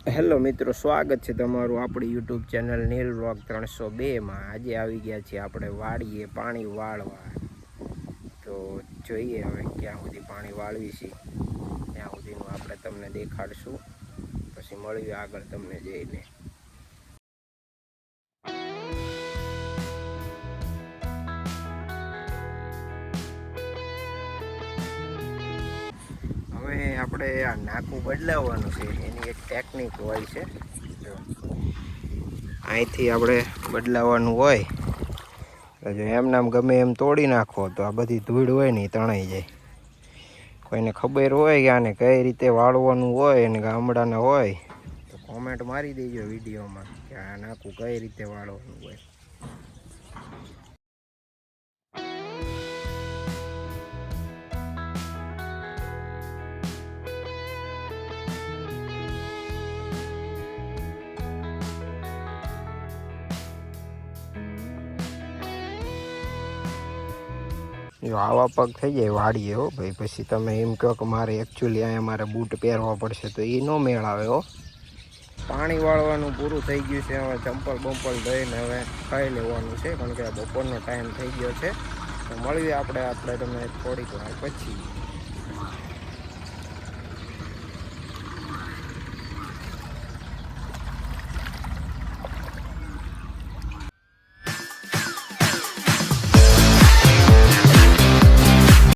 Hello મિત્રો, સ્વાગત છે તમારું આપણી યુટ્યુબ ચેનલ નીલ વ્લોગ 302માં। આજે આવી ગયા છીએ આપણે વાડીએ પાણી વાળવા। તો જોઈએ હવે ક્યાં સુધી પાણી વાળવી છે, ત્યાં સુધીનું આપણે તમને દેખાડશું, પછી મળીએ આગળ તમને જઈને। હવે આપણે આ નાકું બદલાવવાનું છે, એની એક ટેકનિક હોય છે। જો અહીંથી આપણે બદલાવવાનું હોય તો જો એમનામ ગમે એમ તોડી નાખો તો આ બધી ધૂળ હોય ને એ તણાઈ જાય। કોઈને ખબર હોય કે આને કઈ રીતે વાળવાનું હોય અને ગામડાના હોય તો કોમેન્ટ મારી દેજો વિડીયોમાં કે આ નાકું કઈ રીતે વાળવાનું હોય। જો આવા પગ થઈ જાય વાળીએ હો ભાઈ, પછી તમે એમ કહો કે મારે એકચ્યુઅલી અહીંયા મારે બૂટ પહેરવા પડશે તો એ ન મેળ આવે હો। પાણી વાળવાનું પૂરું થઈ ગયું છે, હવે ચંપલ બંપલ ધોઈને હવે ખાઈ લેવાનું છે, કારણ કે બપોરનો ટાઈમ થઈ ગયો છે। તો મળીએ આપણે તમને થોડીક વાર પછી।